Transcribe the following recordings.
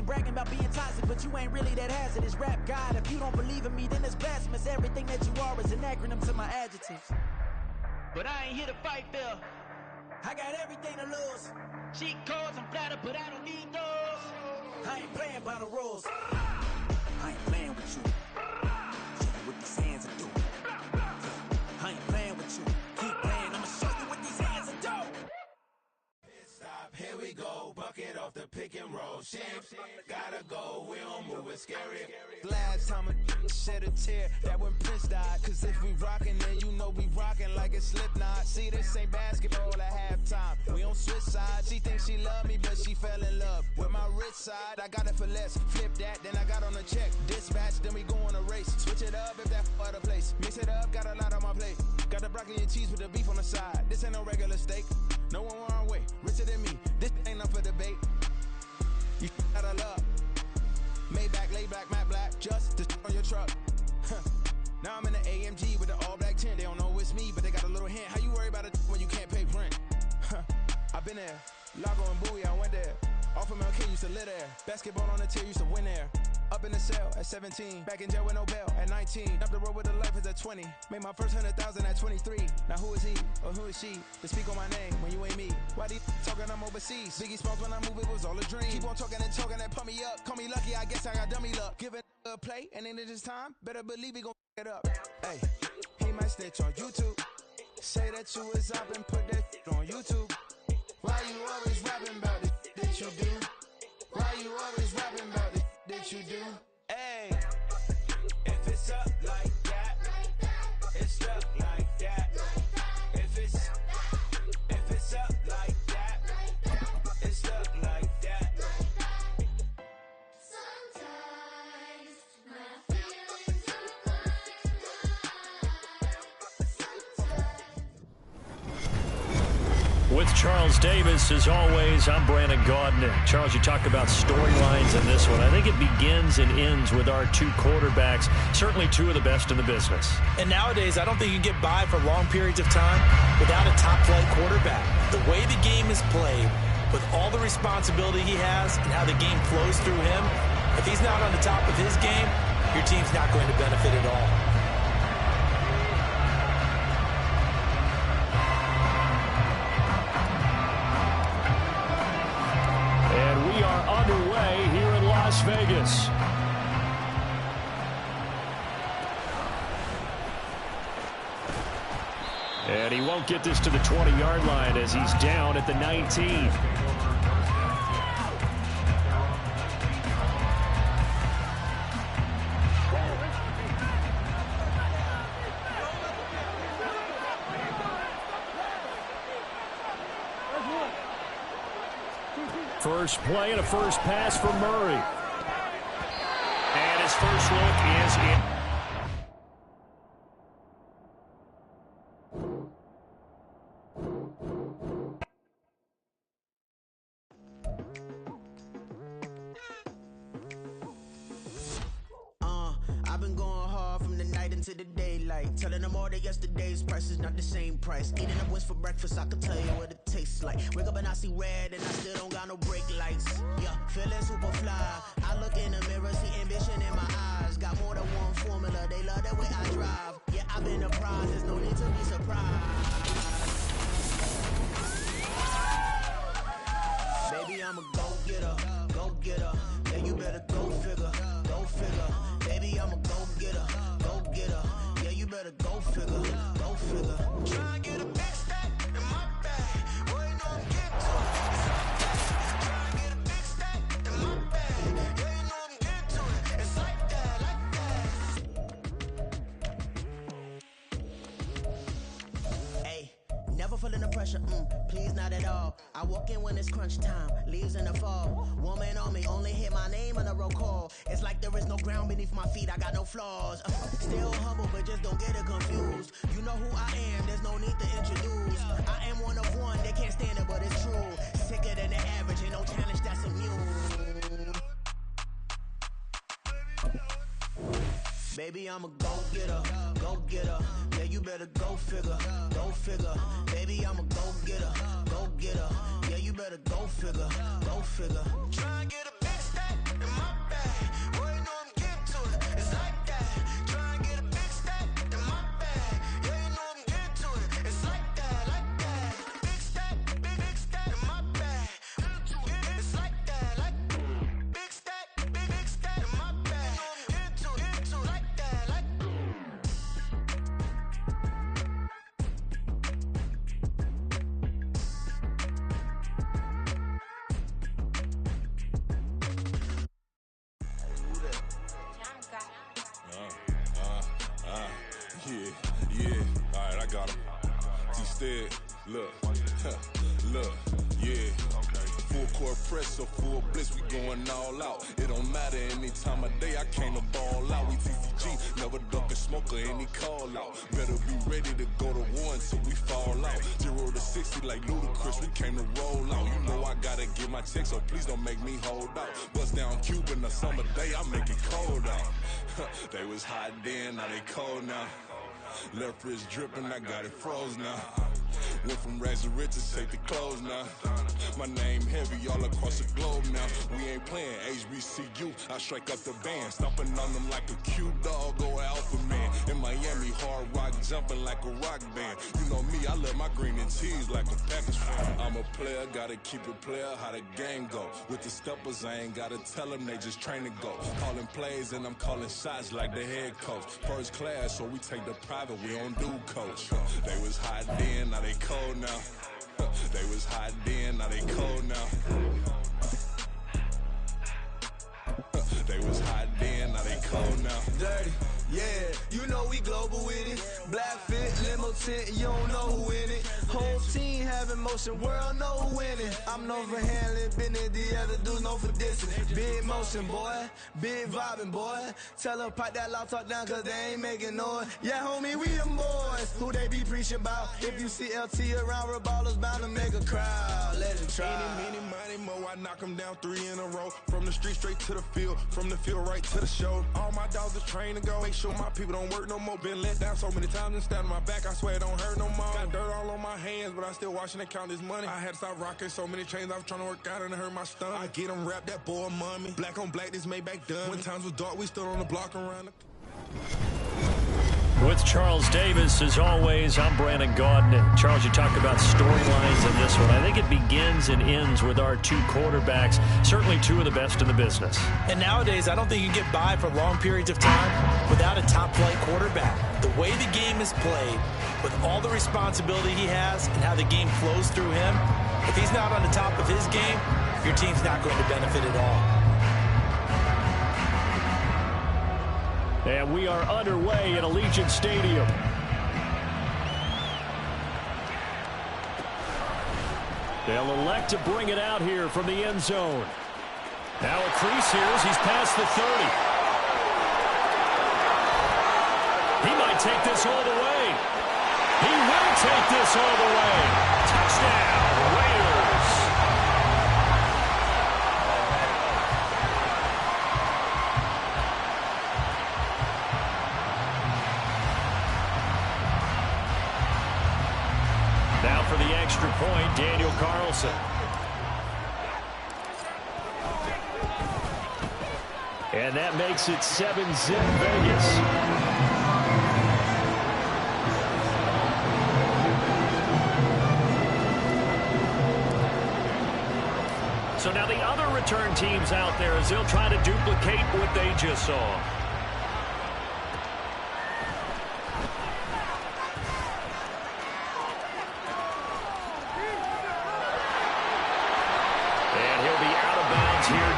ain't bragging about being toxic, but you ain't really that hazardous. Rap God, if you don't believe in me, then it's blasphemous. Everything that you are is an acronym to my adjectives. But I ain't here to fight, Phil. I got everything to lose. Cheat codes, I'm flattered, but I don't need those. I ain't playing by the rules. I ain't playing with you. Show you what these hands are doing. I ain't playing with you. Keep playing, I'ma show you what these hands are doing. Stop, here we go. Bucket off the pick and roll. Shit, gotta go. We don't move it scary. Last time a shed a tear, that when Prince died. Cause if we rockin', then you know we rockin' like it's Slipknot. See, this ain't basketball at halftime. We on switch sides. She thinks she love me, but she fell in love with my rich side. I got it for less. Flip that, then I got on a check. Dispatch, then we go on a race. Switch it up if that other place. Mix it up, got a lot on my plate. Got the broccoli and cheese with the beef on the side. This ain't no regular steak. No one wrong way. Richer than me. This ain't up for debate. You out of love. Maybach, lay back, matte black, just to on your truck. Now I'm in the AMG with the all black tint. They don't know it's me, but they got a little hint. How you worry about it when you can't pay rent? I've been there. Lago and Bowie, I went there. Off of MLK, used to live there. Basketball on the tier, used to win there. Up in the cell at 17. Back in jail with no bail at 19. Up the road with a life is at 20. Made my first 100,000 at 23. Now who is he or who is she to speak on my name when you ain't me? Why they talking I'm overseas? Biggie Smalls when I move it was all a dream. Keep on talking and pump me up. Call me lucky, I guess I got dummy luck. Give it a play and then this time, better believe we gon' it up. Hey, he might snitch on YouTube. Say that you was up and put that on YouTube. Why you always rapping about it that you do? Why you always rapping about it that you do? Hey, if it's up like that, it's up like that. If it's up like that, it's up like that. Sometimes my feelings are With Charles Davis, as always, I'm Brandon Gaudin. Charles, you talked about storylines in this one. I think it begins and ends with our two quarterbacks, certainly two of the best in the business. And nowadays, I don't think you can get by for long periods of time without a top-flight quarterback. The way the game is played, with all the responsibility he has and how the game flows through him, if he's not on the top of his game, your team's not going to benefit at all. We are underway here in Las Vegas. And he won't get this to the 20-yard line as he's down at the 19. First play and a first pass for Murray. And his first look is in. I've been going hard from the night into the daylight, telling them all that yesterday's price is not the same price. Eating up wings for breakfast, I can tell you what it tastes like. Wake up and I see red and I still don't got no brake lights. Yeah, feeling super fly. I look in the mirror, see ambition in my eyes. Got more than one formula, they love the way I drive. Yeah, I've been a prize, there's no need to be surprised. Baby, I'm a go-getter, go-getter. Yeah, you better go figure, go figure. Baby, I'm a go-getter, go-getter. Yeah, you better go figure, go figure. Try and get a big stack in my bag. Boy, you know I'm getting to it. Try and get a big stack in my bag. Yeah, you know I'm getting to it. It's like that, like that. Hey, never feeling the pressure, please not at all. I walk in when it's crunch time, leaves in the fall. Woman on me, only hit my name on a roll call. It's like there is no ground beneath my feet, I got no flaws. Still humble, but just don't get it confused. You know who I am, there's no need to introduce. I am one of one, they can't stand it, but it's true. Sicker than the average, ain't no challenge that's immune. Baby, I'm a go-getter, go-getter. Yeah, you better go figure, go figure. Baby, I'm a go-getter, go-getter. Yeah, you better go figure, go figure. Try and get a big stack in got him. T-Stead, look, look, yeah. Full court press, so full blitz, we going all out. It don't matter any time of day, I came to ball out. We TCG, never duck a smoker, any call out. Better be ready to go to war until we fall out. 0 to 60 like Ludacris, we came to roll out. You know I gotta get my check, so please don't make me hold out. Bust down Cuban a summer day, I make it cold out. They was hot then, now they cold now. Left wrist dripping, I got it froze now. Went from rags to riches, take the clothes now. My name heavy all across the globe now. We ain't playing HBCU, I strike up the band. Stomping on them like a cute dog or alpha man. In Miami, hard rock jumping like a rock band. You know me, I love my green and cheese like a Packers fan. I'm a player, gotta keep it player, how the game go. With the steppers, I ain't gotta tell them, they just train to go. Calling plays and I'm calling shots like the head coach. First class, so we take the private, we don't do coach. They was hot then, now they cold now. They was hot then, now they cold now. They was hot then, now they cold now. Dirty, yeah, you know we global with it. Black fit, limo tint, you don't know who in it. Whole team having motion, world know who in it. I'm known for handling business, the other dudes known for dissing. Big motion, boy, big vibing, boy. Tell them pipe that loud talk down, cause they ain't making noise. Yeah, homie, we them boys, who they be preaching about. If you see LT around, Reballo's bound to make a crowd. Let it try. Many, mo, I knock them down 3 in a row. From the street straight to the field, from the field right to the show. All my dogs are trained to go. Make sure my people don't work no more. Been let down so many times and stand on my back, I swear it don't hurt no more. Got dirt all on my hands, but I still watching and count this money. I had to stop rocking so many chains, I was trying to work out and it hurt my stomach. I get them wrapped, that boy mommy. Black on black, this Maybach done. When times was dark, we stood on the block around the... With Charles Davis, as always, I'm Brandon Gaudin. Charles, you talk about storylines in this one. I think it begins and ends with our 2 quarterbacks, certainly 2 of the best in the business. And nowadays, I don't think you can get by for long periods of time without a top-flight quarterback. The way the game is played, with all the responsibility he has and how the game flows through him, if he's not on the top of his game, your team's not going to benefit at all. And we are underway at Allegiant Stadium. They'll elect to bring it out here from the end zone. Now a crease here as he's past the 30. He might take this all the way. He will take this all the way. Touchdown, Raiders. Now for the extra point, Daniel Carlson. And that makes it 7-zip Vegas. So now the other return teams out there as they'll try to duplicate what they just saw.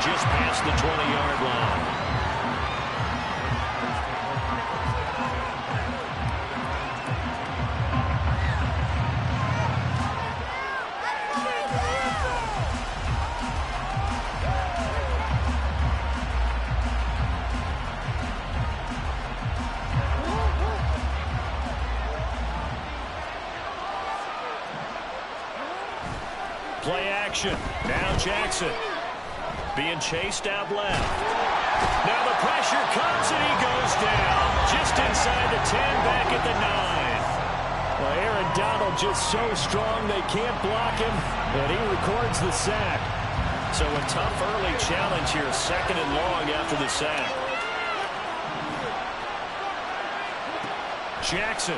Just past the 20-yard line. Play action. Now Jackson. Being chased out left. Now the pressure comes and he goes down. Just inside the 10, back at the 9. Well, Aaron Donald just so strong they can't block him, and he records the sack. So a tough early challenge here, 2nd and long after the sack. Jackson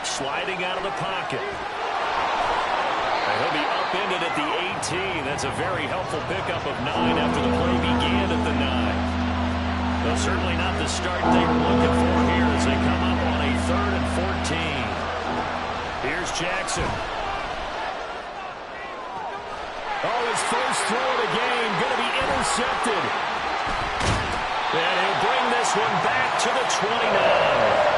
sliding out of the pocket. He'll be upended at the 18. That's a very helpful pickup of 9 after the play began at the 9. Well, certainly not the start they were looking for here as they come up on a 3rd and 14. Here's Jackson. Oh, his first throw of the game going to be intercepted. And he'll bring this one back to the 29.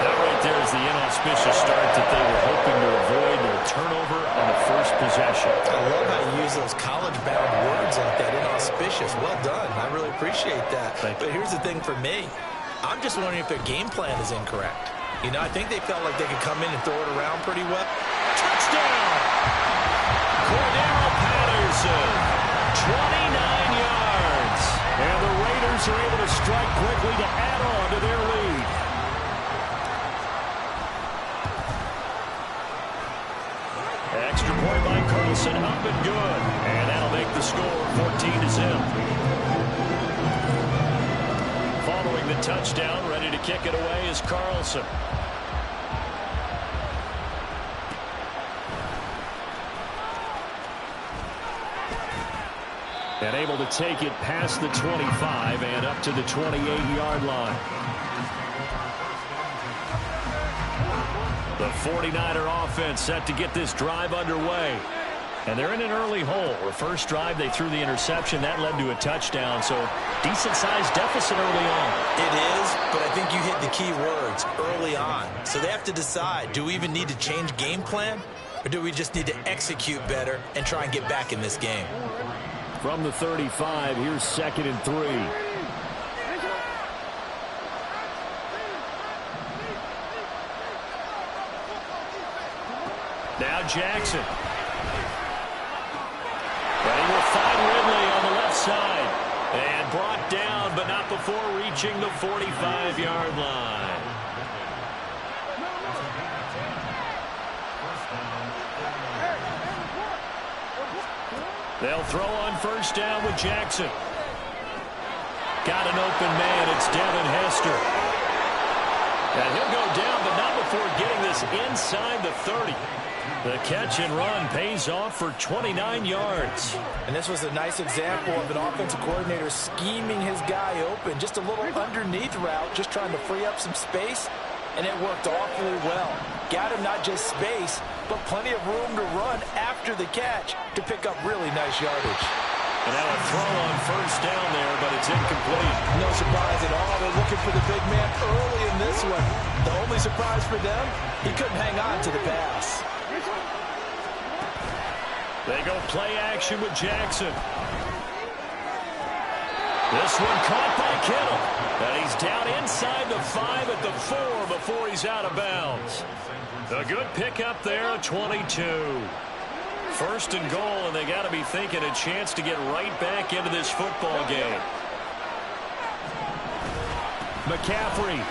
That right there is the inauspicious start that they were hoping to avoid, their turnover on the first possession. I love how you use those college-bound words like that, inauspicious. Well done. I really appreciate that. But here's the thing for me. I'm just wondering if their game plan is incorrect. You know, I think they felt like they could come in and throw it around pretty well. Touchdown! Cordero Patterson, 29 yards. And the Raiders are able to strike quickly to add on to their lead. Extra point by Carlson, up and good. And that'll make the score 14-0. Following the touchdown, ready to kick it away is Carlson. And able to take it past the 25 and up to the 28-yard line. The 49er offense set to get this drive underway. And they're in an early hole. The first drive, they threw the interception. That led to a touchdown. So decent-sized deficit early on. It is, but I think you hit the key words, early on. So they have to decide, do we even need to change game plan? Or do we just need to execute better and try and get back in this game? From the 35, here's 2nd and 3. Now Jackson. But he will find Ridley on the left side. And brought down, but not before reaching the 45-yard line. They'll throw on first down with Jackson. Got an open man. It's Devin Hester. And he'll go down, but not before getting this inside the 30. The catch and run pays off for 29 yards. And this was a nice example of an offensive coordinator scheming his guy open. Just a little underneath route, just trying to free up some space. And it worked awfully well. Got him not just space, but plenty of room to run after the catch to pick up really nice yardage. And now a throw on first down there, but it's incomplete. No surprise at all. They're looking for the big man early in this one. The only surprise for them, he couldn't hang on to the pass. They go play action with Jackson. This one caught by Kittle. And he's down inside the 5 at the 4 before he's out of bounds. A good pickup there at 22. First and goal, and they got to be thinking a chance to get right back into this football game. McCaffrey.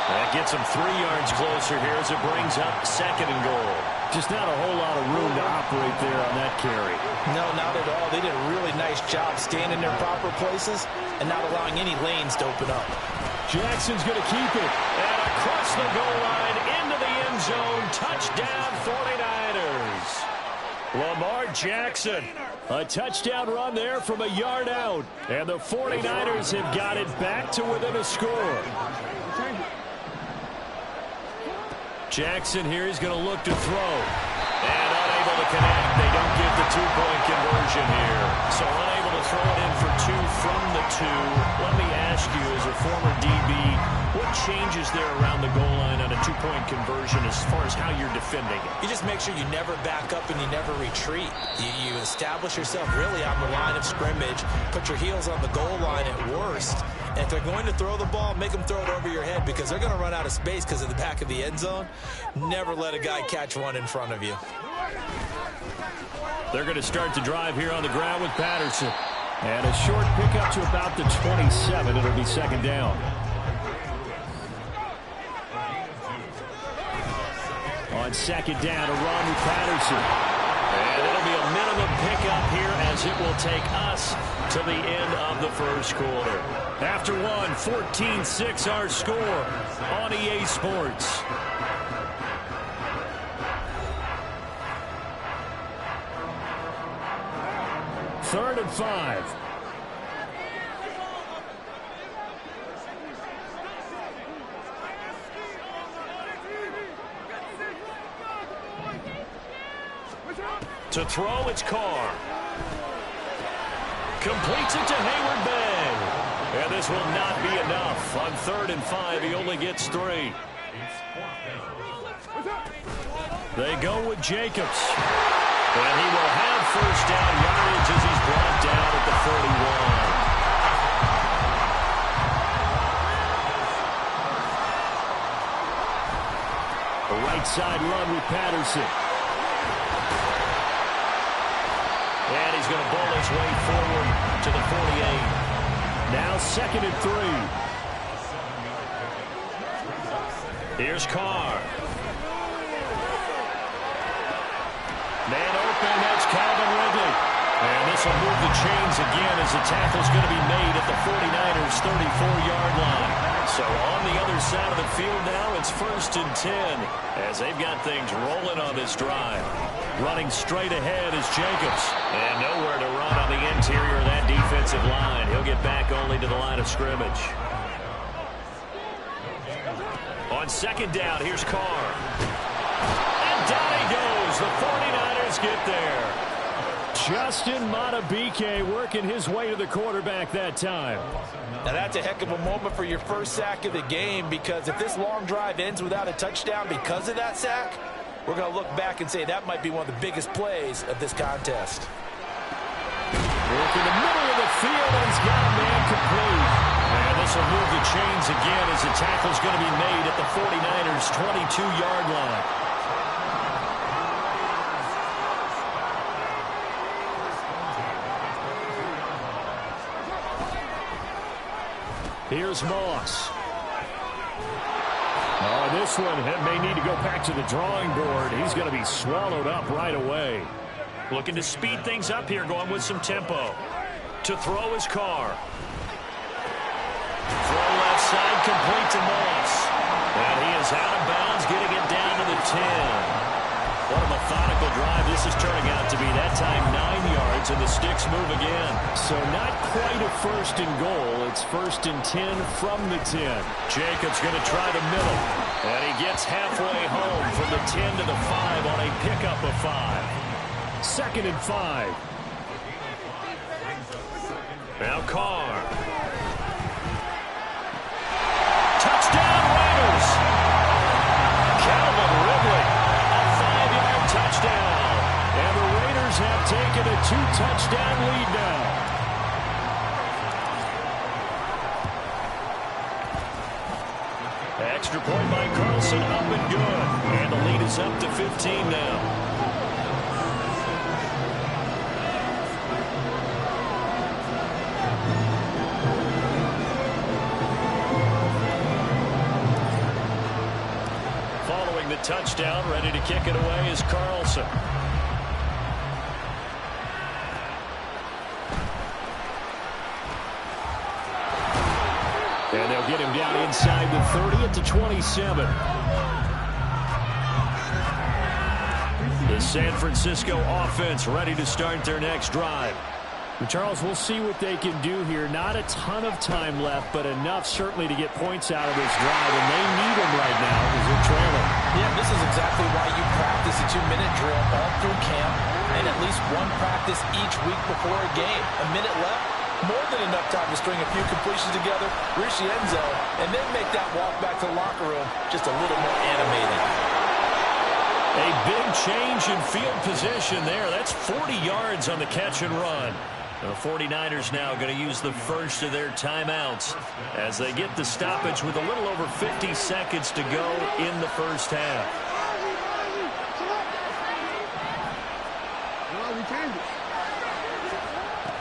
That gets him 3 yards closer here as it brings up 2nd and goal. Just not a whole lot of room to operate there on that carry. No, not at all. They did a really nice job staying in their proper places and not allowing any lanes to open up. Jackson's going to keep it. And across the goal line, into the end zone. Touchdown, 49ers. Lamar Jackson. A touchdown run there from a yard out. And the 49ers have got it back to within a score. Jackson here is going to look to throw. And unable to connect. They don't get the 2-point conversion here. So unable to throw it in for 2 from the 2. Let me ask you, as a former DB, what changes there around the goal line on a 2-point conversion as far as how you're defending it? You just make sure you never back up and you never retreat. You establish yourself really on the line of scrimmage. Put your heels on the goal line at worst. And if they're going to throw the ball, make them throw it over your head because they're going to run out of space because of the back of the end zone. Never let a guy catch one in front of you. They're going to start the drive here on the ground with Patterson. And a short pickup to about the 27. It'll be 2nd down. On 2nd down, a run with Patterson. And it'll be a minimum pickup here as it will take us to the end of the first quarter. After one, 14-6 our score on EA Sports. Third and 5. To throw, it's Carr. Completes it to Hayward Bay. And this will not be enough. On 3rd and 5, he only gets 3. They go with Jacobs. And he will have first down yardage as he's brought down at the 41. The right side run with Patterson. And he's going to bowl his way forward to the 48. Now 2nd and 3. Here's Carr. Man open, that's Calvin Ridley. And this will move the chains again as the tackle's going to be made at the 49ers' 34-yard line. So on the other side of the field now, it's 1st and 10 as they've got things rolling on this drive. Running straight ahead is Jacobs. And nowhere to run on the interior of that defensive line. He'll get back only to the line of scrimmage. On 2nd down, here's Carr. And down he goes. The 49ers get there. Justin Madubuike working his way to the quarterback that time. Now that's a heck of a moment for your first sack of the game, because if this long drive ends without a touchdown because of that sack, we're going to look back and say that might be one of the biggest plays of this contest. Work in the middle of the field, and he's got a man complete. And this will move the chains again as the tackle's going to be made at the 49ers' 22-yard line. Here's Moss. Oh, this one may need to go back to the drawing board. He's going to be swallowed up right away. Looking to speed things up here, going with some tempo. To throw his Carr. Throw left side, complete to Moss. And he is out of bounds, getting it down to the 10. What a methodical drive this is turning out to be. That time 9 yards, and the sticks move again. So not quite a 1st and goal. It's 1st and 10 from the 10. Jacobs going to try the middle. And he gets halfway home from the 10 to the 5 on a pickup of 5. 2nd and 5. Now Carr. Touchdown Raiders. Calvin Ridley. Touchdown. And the Raiders have taken a 2-touchdown lead now. Extra point by Carlson, up and good. And the lead is up to 15 now. Following the touchdown, ready to kick it away is Carlson. And they'll get him down inside the 30 at the 27. The San Francisco offense ready to start their next drive. Charles, we'll see what they can do here. Not a ton of time left, but enough certainly to get points out of this drive, and they need them right now because they're trailing. Yeah, this is exactly why you practice a 2-minute drill all through camp and at least one practice each week before a game. A minute left, more than enough time to string a few completions together, reach the end zone, and then make that walk back to the locker room just a little more animated. A big change in field position there. That's 40 yards on the catch and run. The 49ers now going to use the first of their timeouts as they get the stoppage with a little over 50 seconds to go in the first half.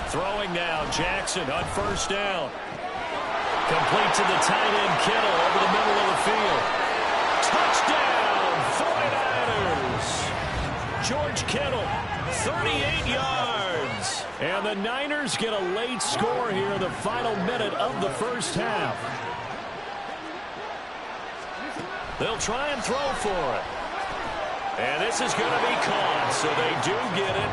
Throwing now, Jackson on first down. Complete to the tight end, Kittle, over the middle of the field. Touchdown, 49ers! George Kittle, 38 yards. And the Niners get a late score here in the final minute of the first half. They'll try and throw for it. And this is going to be caught, so they do get it.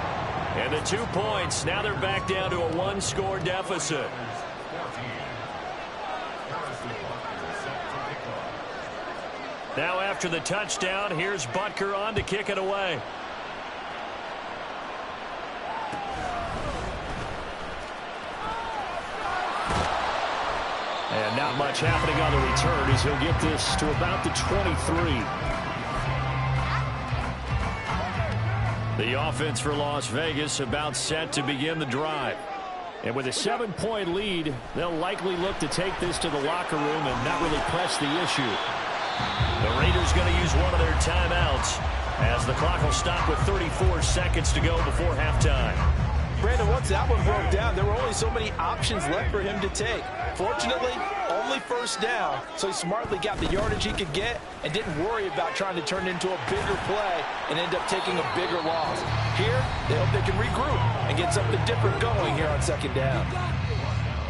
And the 2 points, now they're back down to a 1-score deficit. Now after the touchdown, here's Butker on to kick it away. And not much happening on the return as he'll get this to about the 23. The offense for Las Vegas about set to begin the drive. And with a 7-point lead, they'll likely look to take this to the locker room and not really press the issue. The Raiders going to use one of their timeouts as the clock will stop with 34 seconds to go before halftime. Brandon, once that one broke down, there were only so many options left for him to take. Fortunately, only first down, so he smartly got the yardage he could get and didn't worry about trying to turn it into a bigger play and end up taking a bigger loss. Here, they hope they can regroup and get something different going here on second down.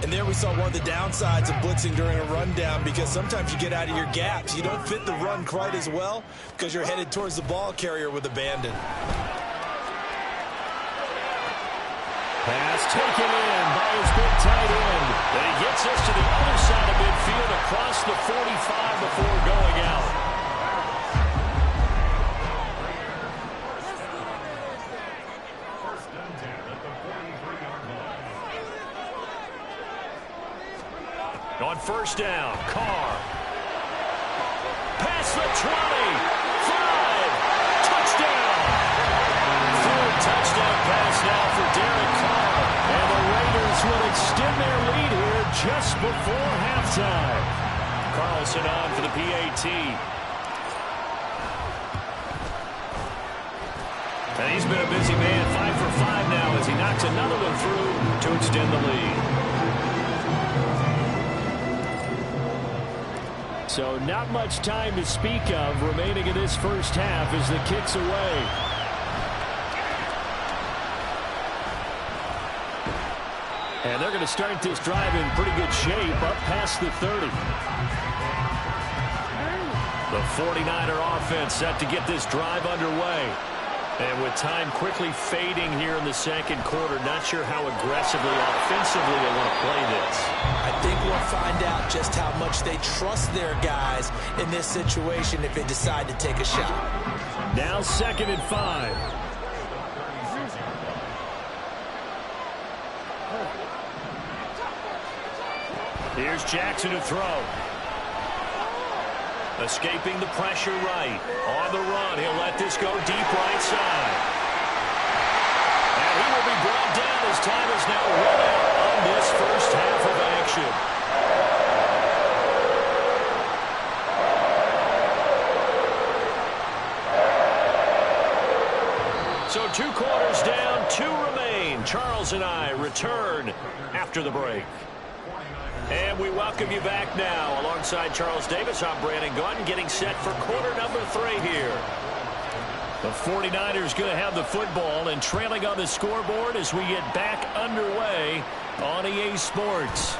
And there we saw one of the downsides of blitzing during a rundown, because sometimes you get out of your gaps. You don't fit the run quite as well because you're headed towards the ball carrier with abandon. Pass taken in by his big tight end. And he gets us to the other side of midfield across the 45 before going out. On first down, Carr. Past the 20. 5. Touchdown. Third touchdown pass now for Derek Carr. And the Raiders will extend their lead here just before halftime. Carlson on for the PAT. And he's been a busy man, 5 for 5 now as he knocks another one through to extend the lead. So not much time to speak of remaining in this first half as the kick's away. And they're going to start this drive in pretty good shape up past the 30. The 49er offense set to get this drive underway. And with time quickly fading here in the second quarter, not sure how aggressively, offensively they want to play this. I think we'll find out just how much they trust their guys in this situation if they decide to take a shot. Now 2nd and 5. Here's Jackson to throw. Escaping the pressure right. On the run, he'll let this go deep right side. And he will be brought down as time is now run out on this first half of action. So 2 quarters down, 2 remain. Charles and I return after the break. And we welcome you back now. Alongside Charles Davis, I'm Brandon Gunn, getting set for quarter number 3 here. The 49ers going to have the football and trailing on the scoreboard as we get back underway on EA Sports.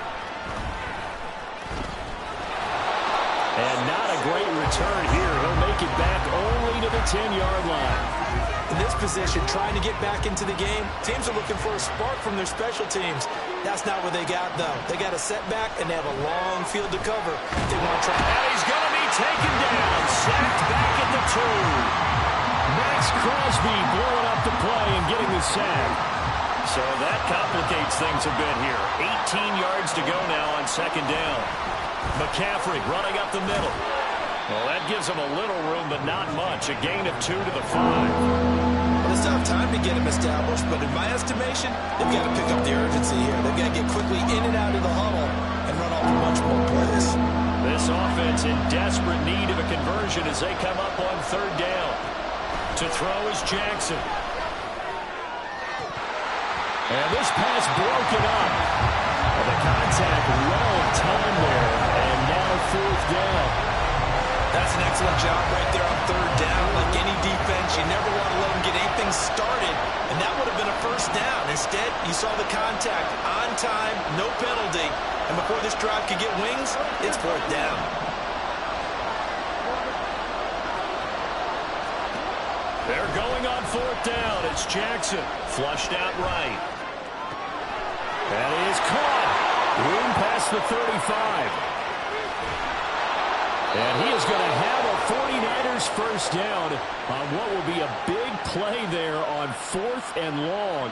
And not a great return here. He'll make it back only to the 10-yard line. In this position, trying to get back into the game, teams are looking for a spark from their special teams. That's not what they got, though. They got a setback, and they have a long field to cover. They want to try. And he's going to be taken down. Sacked back at the 2. Max Crosby blowing up the play and getting the sack. So that complicates things a bit here. 18 yards to go now on 2nd down. McCaffrey running up the middle. Well, that gives them a little room, but not much. A gain of 2 to the 5. Well, they still have time to get him established, but in my estimation, they've got to pick up the urgency here. They've got to get quickly in and out of the huddle and run off a bunch more plays. This offense in desperate need of a conversion as they come up on 3rd down. To throw is Jackson. And this pass broken up. And the contact well timed there. And now 4th down. That's an excellent job right there on 3rd down. Like any defense, you never want to let them get anything started, and that would have been a first down. Instead, you saw the contact on time, no penalty, and before this drive could get wings, it's 4th down. They're going on 4th down. It's Jackson, flushed out right. That is caught. Room past the 35. And he is going to have a 49ers first down on what will be a big play there on 4th and long.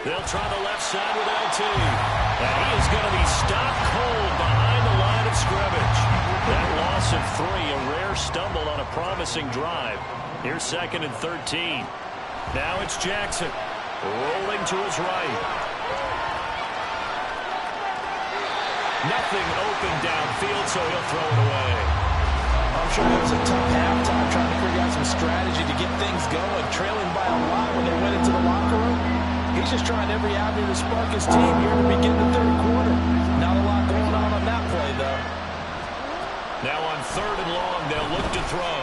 They'll try the left side with LT. And he is going to be stopped cold behind the line of scrimmage. That loss of 3, a rare stumble on a promising drive. Here's 2nd and 13. Now it's Jackson rolling to his right. Nothing open downfield, so he'll throw it away. I'm sure it was a tough halftime trying to figure out some strategy to get things going, trailing by a lot when they went into the locker room. He's just trying every avenue to spark his team here to begin the third quarter. Not a lot going on that play, though. Now on 3rd and long, they'll look to throw.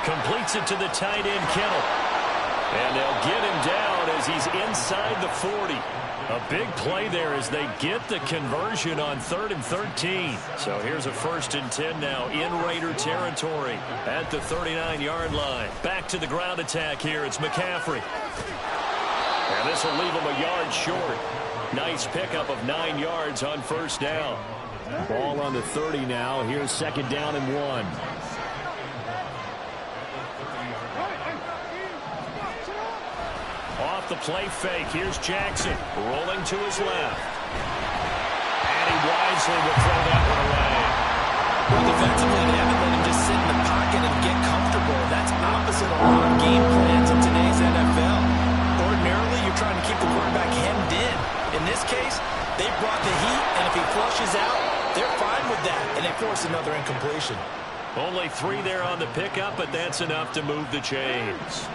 Completes it to the tight end, Kittle. And they'll get him down as he's inside the 40. A big play there as they get the conversion on 3rd and 13. So here's a 1st and 10 now in Raider territory at the 39-yard line. Back to the ground attack here. It's McCaffrey. And this will leave him a yard short. Nice pickup of 9 yards on 1st down. Ball on the 30 now. Here's 2nd down and 1. Off the play fake. Here's Jackson rolling to his left. And he wisely will throw that one away. Well, defensively, they haven't let him just sit in the pocket and get comfortable. That's opposite a lot of game plans in today's NFL. Ordinarily, you're trying to keep the quarterback hemmed in. In this case, they brought the heat, and if he flushes out, they're fine with that, and they force another incompletion. Only 3 there on the pickup, but that's enough to move the chains.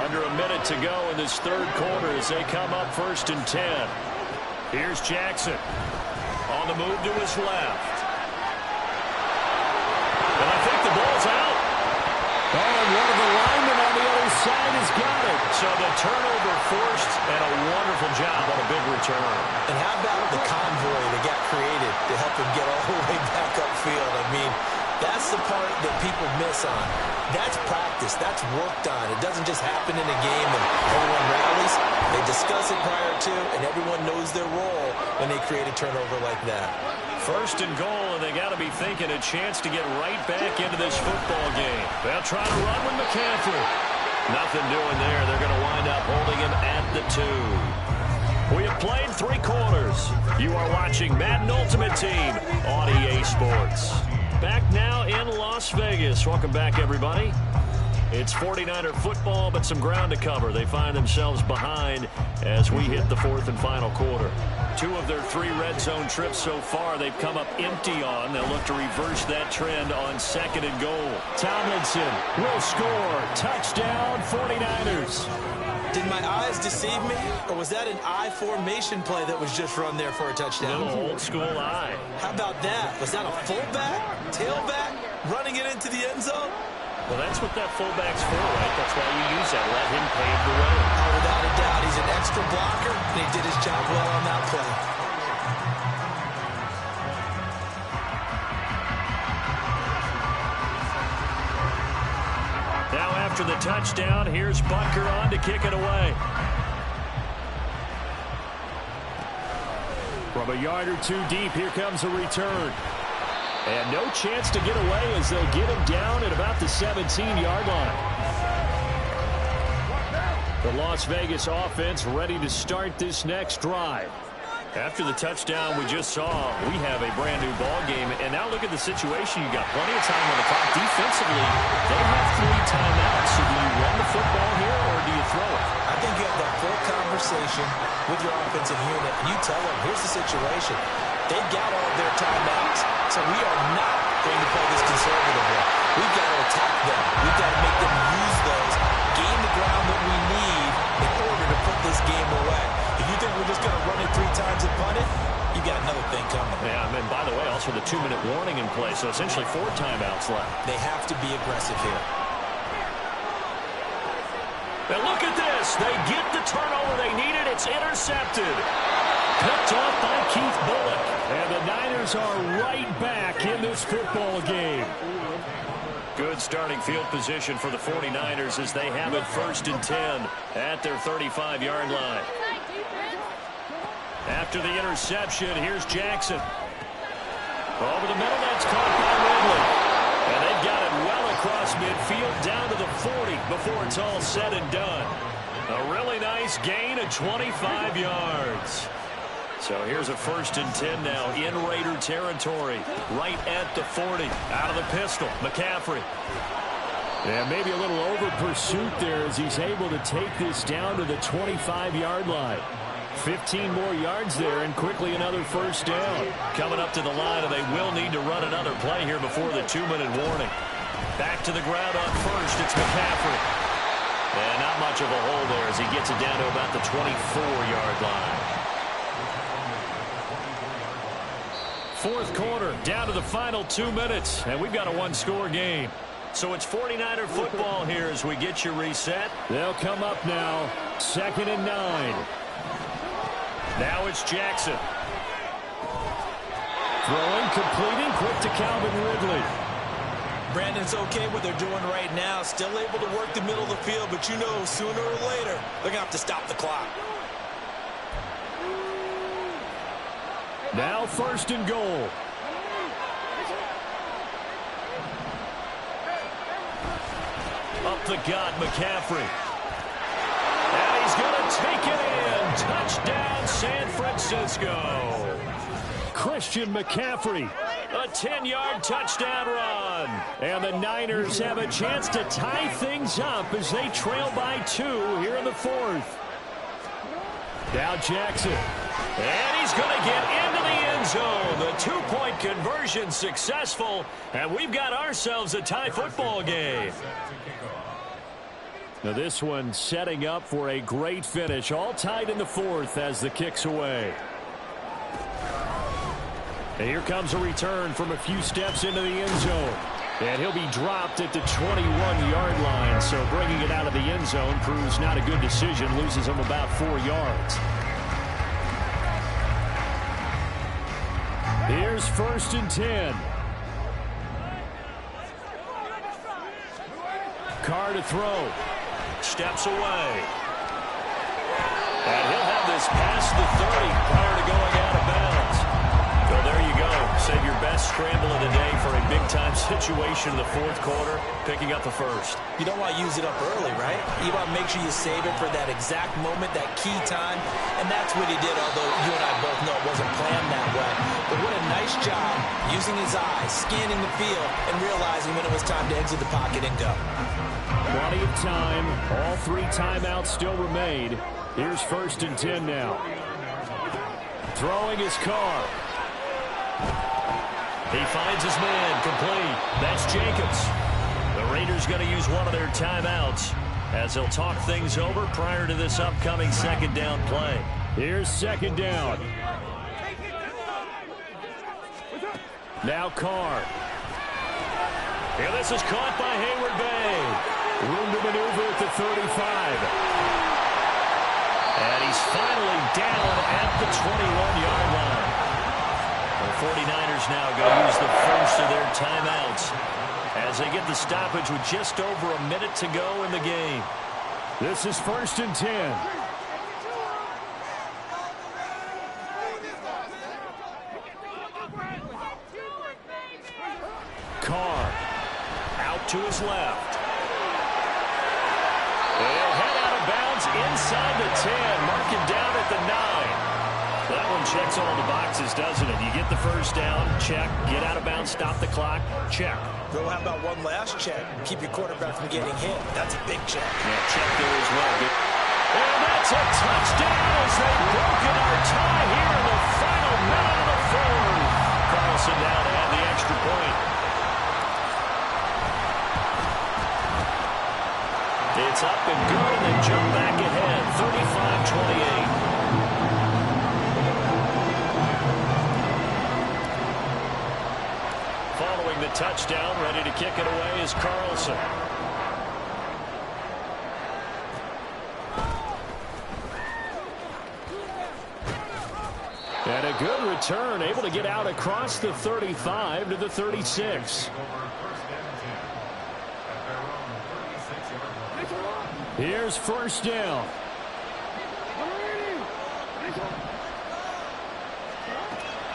Under a minute to go in this 3rd quarter as they come up 1st and 10. Here's Jackson on the move to his left. And I think the ball's out. Oh, and one of the linemen on the other side has got it. So the turnover forced, and a wonderful job on a big return. And how about the convoy that got created to help him get all the way back upfield? I mean, that's the part that people miss on. That's practice. That's worked on. It doesn't just happen in a game and everyone rallies. They discuss it prior to, and everyone knows their role when they create a turnover like that. 1st and goal, and they got to be thinking a chance to get right back into this football game. They'll try to run with McCaffrey. Nothing doing there. They're going to wind up holding him at the 2. We have played 3 quarters. You are watching Madden Ultimate Team on EA Sports. Back now in Las Vegas. Welcome back, everybody. It's 49er football, but some ground to cover. They find themselves behind as we hit the 4th and final quarter. 2 of their 3 red zone trips so far they've come up empty on. They'll look to reverse that trend on 2nd and goal. Tomlinson will score. Touchdown, 49ers. Did my eyes deceive me, or was that an I formation play that was just run there for a touchdown? Little old school eye. How about that? Was that a fullback, tailback, running it into the end zone? Well, that's what that fullback's for, right? That's why you use that. Let him pave the way. Oh, without a doubt. He's an extra blocker, and he did his job well on that play. Now after the touchdown, here's Butker on to kick it away. From a yard or 2 deep, here comes a return. And no chance to get away as they'll get him down at about the 17-yard line. The Las Vegas offense ready to start this next drive. After the touchdown we just saw, we have a brand-new ball game. And now look at the situation. You got plenty of time on the clock. Defensively, they have 3 timeouts. So do you run the football here or do you throw it? I think you have that full conversation with your offensive unit, and you tell them, here's the situation. They've got all their timeouts, so we are not going to play this conservatively. We've got to attack them. We've got to make them use those, gain the ground that we need in order to put this game away. If you think we're just going to run it 3 times and punt it, you got another thing coming. Yeah, and by the way, also the 2-minute warning in place, so essentially 4 timeouts left. They have to be aggressive here. And look at this. They get the turnover they needed. It's intercepted. Picked off by Keith Bullock. And the Niners are right back in this football game. Good starting field position for the 49ers as they have it 1st and 10 at their 35-yard line. After the interception, here's Jackson. Over the middle, that's caught by Ridley. And they've got it well across midfield down to the 40 before it's all said and done. A really nice gain of 25 yards. So here's a 1st and 10 now in Raider territory. Right at the 40. Out of the pistol. McCaffrey. Yeah, maybe a little over pursuit there as he's able to take this down to the 25-yard line. 15 more yards there and quickly another 1st down. Coming up to the line, and they will need to run another play here before the 2-minute warning. Back to the ground on 1st. It's McCaffrey. And not much of a hole there as he gets it down to about the 24-yard line. 4th quarter, down to the final 2 minutes, and we've got a 1-score game. So it's 49er football here as we get you reset. They'll come up now, 2nd and 9. Now it's Jackson. Throwing, completing, quick to Calvin Ridley. Brandon's okay what they're doing right now. Still able to work the middle of the field, but you know sooner or later they're going to have to stop the clock. Now 1st and goal. Up the gut, McCaffrey. And he's going to take it in. Touchdown, San Francisco. Christian McCaffrey. A 10-yard touchdown run. And the Niners have a chance to tie things up as they trail by 2 here in the 4th. Now Jackson. And he's going to get into the end zone. The 2-point conversion successful. And we've got ourselves a tie football game. Now this one setting up for a great finish. All tied in the 4th as the kick's away. And here comes a return from a few steps into the end zone. And he'll be dropped at the 21-yard line. So bringing it out of the end zone proves not a good decision. Loses him about 4 yards. Here's 1st and 10. Carr to throw. Steps away. And he'll have this past the 30 prior to going out of bounds. Well, there you go. Save your best scramble of the day for a big-time situation in the 4th quarter, picking up the 1st. You don't want to use it up early, right? You want to make sure you save it for that exact moment, that key time. And that's what he did, although you and I both know it wasn't planned that way. But what a nice job using his eyes, scanning the field, and realizing when it was time to exit the pocket and go. Plenty of time. All 3 timeouts still remain. Here's 1st and 10 now. Throwing his Carr. He finds his man complete. That's Jacobs. The Raiders going to use one of their timeouts as they'll talk things over prior to this upcoming 2nd down play. Here's 2nd down. Now Carr. And this is caught by Hayward Bay. Room to maneuver at the 35. And he's finally down at the 21-yard line. The 49ers now going to use the first of their timeouts as they get the stoppage with just over a minute to go in the game. This is 1st and 10. Carr out to his left. They'll head out of bounds inside the 10. Mark him down at the 9. That one checks all the boxes, doesn't it? You get the 1st down, check. Get out of bounds, stop the clock, check. Go, how about one last check? Keep your quarterback from getting hit. That's a big check. Yeah, check there as well. And that's a touchdown as they've broken our tie here in the final minute of the 4th. Carlson now to add the extra point. It's up and good, and they jump back ahead, 35-28. Following the touchdown, ready to kick it away is Carlson. And a good return, able to get out across the 35 to the 36. Here's 1st down.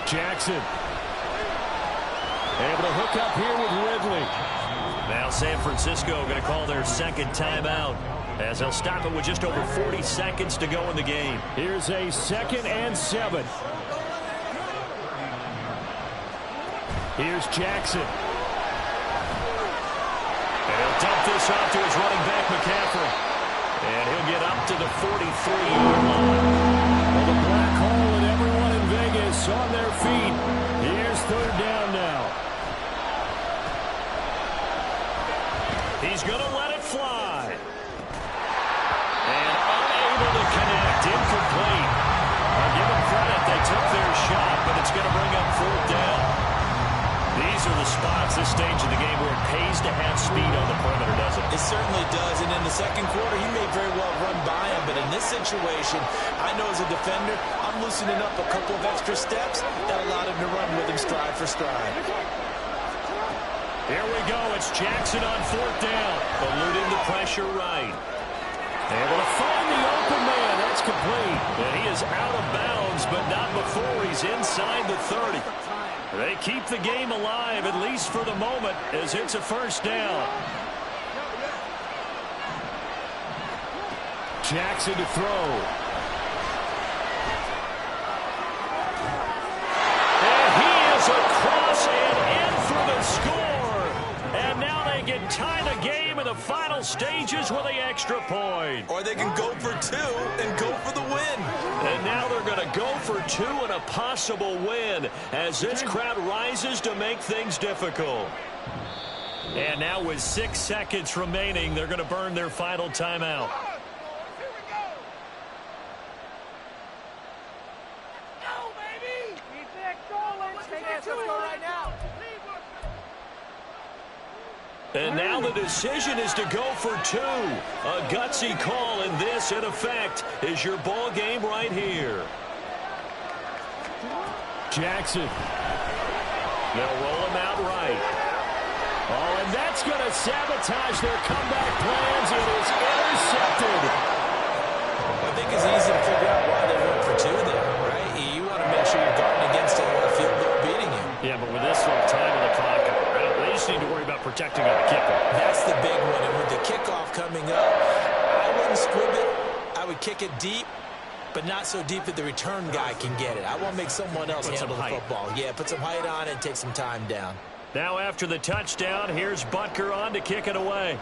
Jackson able to hook up here with Ridley. Now San Francisco going to call their second timeout as they'll stop it with just over 40 seconds to go in the game. Here's a 2nd and 7. Here's Jackson. And he'll dump this off to his running back, McCaffrey. And he'll get up to the 43-yard line. Well, the black hole and everyone in Vegas on their feet. Here's 3rd down now. He's going to let it fly. And unable to connect. Incomplete. I'll give them credit. They took their shot, but it's going to bring up 4th down. These are the spots, this stage of the game, where it pays to have speed on the perimeter, doesn't it? It certainly does. And in the second quarter, he may very well run by him. But in this situation, I know as a defender, I'm loosening up a couple of extra steps that allowed him to run with him stride for stride. Here we go. It's Jackson on 4th down. Eluding the pressure right. Able to find the open man. That's complete. And he is out of bounds, but not before he's inside the 30. They keep the game alive, at least for the moment, as it's a 1st down. Jackson to throw. And he is across and in for the score. And now they can tie the game in the final stages with the extra point. Or they can go for 2 and go for the win. And now they're going to go for 2 and a possible win as this crowd rises to make things difficult. And now with 6 seconds remaining, they're going to burn their final timeout. And now the decision is to go for 2. A gutsy call, and this, in effect, is your ball game right here. Jackson. They'll roll him out right. Oh, and that's going to sabotage their comeback plans. It is intercepted. I think it's easy to figure out why they went for 2 there, right? You want to make sure you're guarding against a field goal beating you. Yeah, but with this little time on the clock, they just need to worry about protecting on the kicker. That's the big one. And with the kickoff coming up, I wouldn't squib it. I would kick it deep, but not so deep that the return guy can get it. I want to make someone else handle the football. Yeah, put some height on it and take some time down. Now after the touchdown, here's Butker on to kick it away.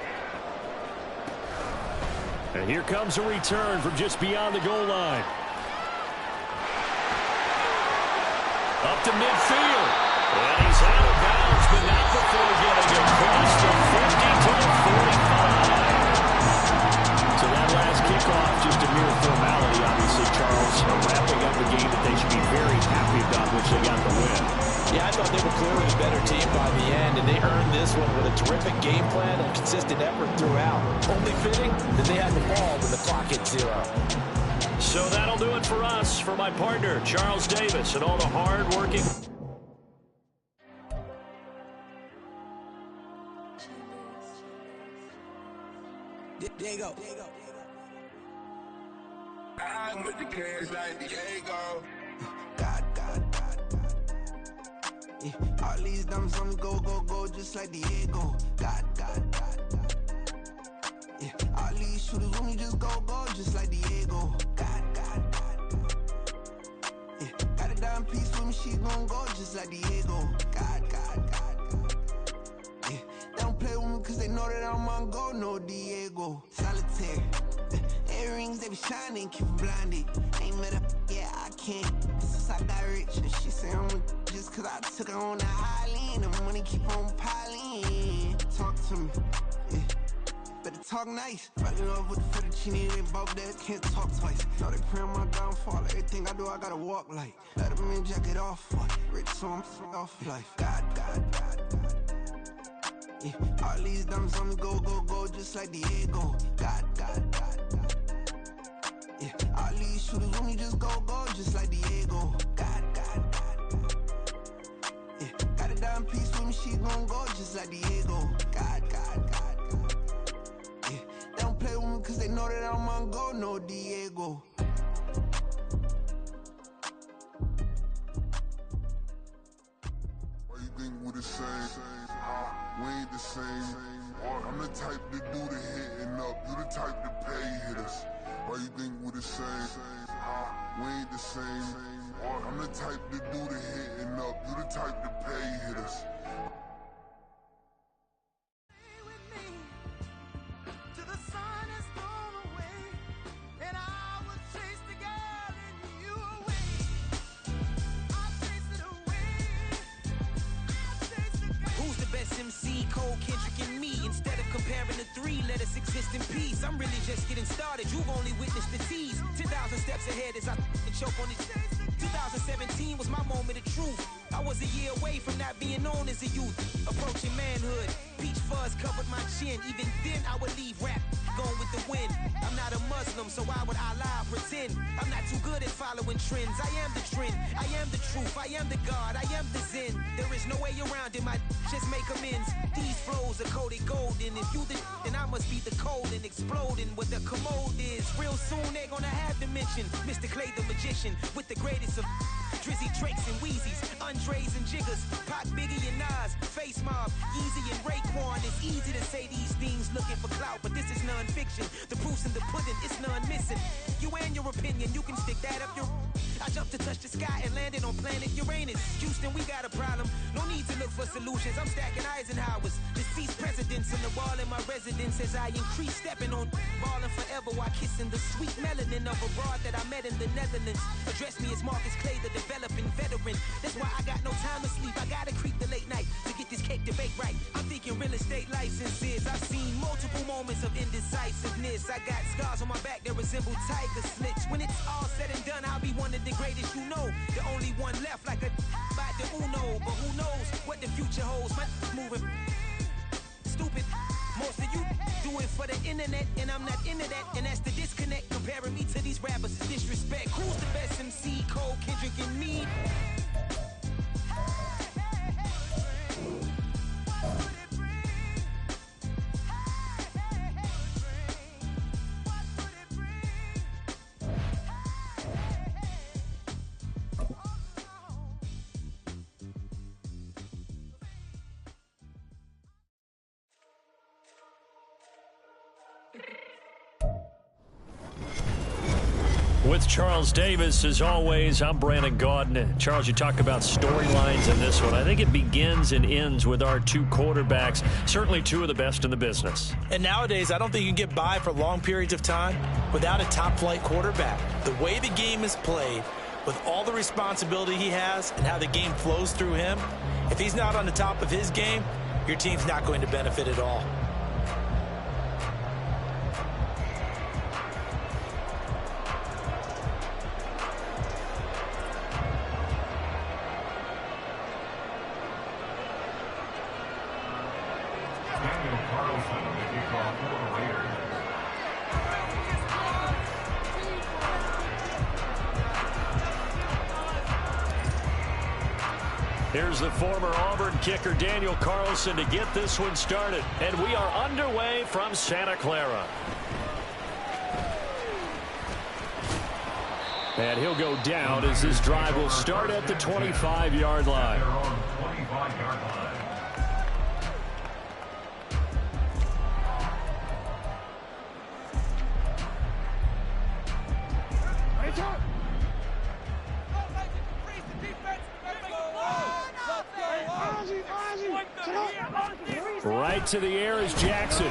And here comes a return from just beyond the goal line. Up to midfield. And he's out of bounds, but not before getting across the 50 to the 45. So that last kickoff, just a mere formality, obviously, Charles. Wrapping up a game that they should be very happy about, which they got the win. Yeah, I thought they were clearly the better team by the end, and they earned this one with a terrific game plan and consistent effort throughout. Only fitting that they had the ball when the clock hit 0. So that'll do it for us. For my partner, Charles Davis, and all the hard-working... Diego. I'm with the cash like Diego. God. Yeah, all these dumps on me go, just like Diego. God. Yeah, all these shooters when me just go, just like Diego. God. Yeah, got a dime piece with me, she gon' go just like Diego. God. Yeah, they don't play with me cause they know that I'm on go, no Diego. Solitaire. Earrings, they be shining, keep them blinded. Ain't met up, yeah, I can't. Since I got rich, and she say I'm just cause I took her on the island. The money keep on piling. Talk to me, yeah. Better talk nice. Running up with the fettuccine, they both that can't talk twice. Know they pray on my downfall. Everything I do, I gotta walk like. Let them in, jacket off. Rich, so I'm off life. God. Yeah, all these dumps on me go, just like Diego. God. Yeah, all these shooters when me just go, just like Diego. God. Yeah, got a dime piece with me, she gon' go just like Diego. God. Yeah, they don't play with me cause they know that I'm on go, no Diego. Why you think we the same? We ain't the same. the type to do the hitting up, you the type to pay hitters. Why you think we the same? We ain't the same. I'm the type to do the hitting up, you the type to pay hitters. MC, Cole, Kendrick, and me. Instead of comparing the three, let us exist in peace. I'm really just getting started. You've only witnessed the tease. 10,000 steps ahead as I choke on it. 2017 was my moment of truth. I was a year away from not being known as a youth. Approaching manhood. Peach fuzz covered my chin. Even then, I would leave rap going with the wind. I'm not a Muslim, so why would I lie or pretend? I'm not too good at following trends. I am the trend. I am the truth. I am the God. I am the Zen. There is no way around it. My just make amends. These flows are coated golden. If you the then I must be the cold and exploding what the commode is. Real soon they're gonna have to mention Mr. Clay the magician with the greatest of Drizzy, Drakes, and Wheezies, Andres and Jiggers, Pac, Biggie, and Nas, Face Mob, Yeezy, and Raekwon. It's easy to say these things looking for clout, but this is non-fiction. The proof's in the pudding, it's none missing. You and your opinion, you can stick that up your... I jumped to touch the sky and landed on planet Uranus. Houston, we got a problem. No need to look for solutions. I'm stacking Eisenhowers. Deceased presidents in the wall in my residence as I increase stepping on ballin' forever while kissing the sweet melanin of a broad that I met in the Netherlands. Address me as Marcus Clay, the developing veteran. That's why I got no time to sleep. I gotta creep the late night to get this cake to bake right. I'm thinking real estate licenses. I've seen multiple moments of indecisiveness. I got scars on my back that resemble tiger slits. When it's all said and done, I'll be one of the greatest you know. The only one left like a by the Uno. But who knows what the future holds? My moving stupid. Most of you do it for the internet, and I'm not into that. And that's the disconnect. Comparing me to these rappers is disrespect. Who's the best MC? Cole, Kendrick, and me. With Charles Davis, as always, I'm Brandon Gaudin. Charles, you talk about storylines in this one. I think it begins and ends with our two quarterbacks, certainly two of the best in the business. And nowadays, I don't think you can get by for long periods of time without a top-flight quarterback. The way the game is played, with all the responsibility he has and how the game flows through him, if he's not on the top of his game, your team's not going to benefit at all. Here's the former Auburn kicker, Daniel Carlson, to get this one started. And we are underway from Santa Clara. And he'll go down as this drive will start at the 25-yard line. Right to the air is Jackson.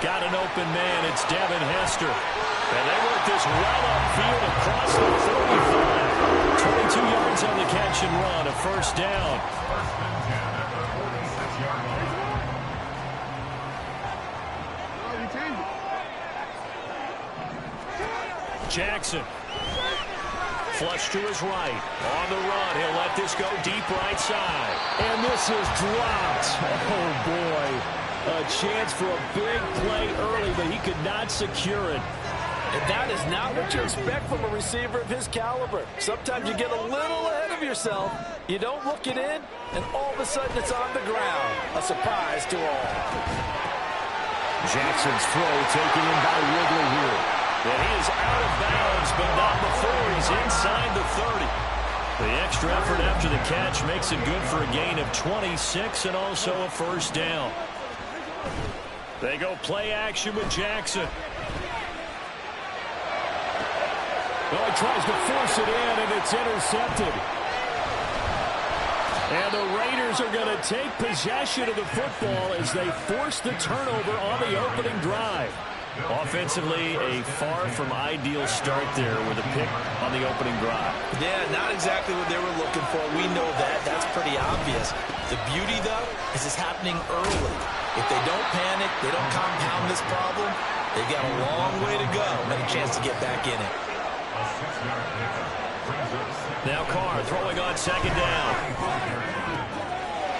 Got an open man. It's Devin Hester. And they work this well upfield across the 35. 22 yards on the catch and run. A first down. Jackson. Flush to his right. On the run. He'll let this go deep right side. And this is dropped. Oh, boy. A chance for a big play early, but he could not secure it. And that is not what you expect from a receiver of his caliber. Sometimes you get a little ahead of yourself. You don't look it in, and all of a sudden it's on the ground. A surprise to all. Jackson's throw taken in by Ridley here. And he is out of bounds, but not before he's inside the 30. The extra effort after the catch makes it good for a gain of 26 and also a first down. They go play action with Jackson. Oh, he tries to force it in, and it's intercepted. And the Raiders are going to take possession of the football as they force the turnover on the opening drive. Offensively, a far from ideal start there with a pick on the opening drive. Yeah, not exactly what they were looking for. We know that. That's pretty obvious. The beauty, though, is it's happening early. If they don't panic, they don't compound this problem, they've got a long way to go and a chance to get back in it. Now Carr throwing on second down.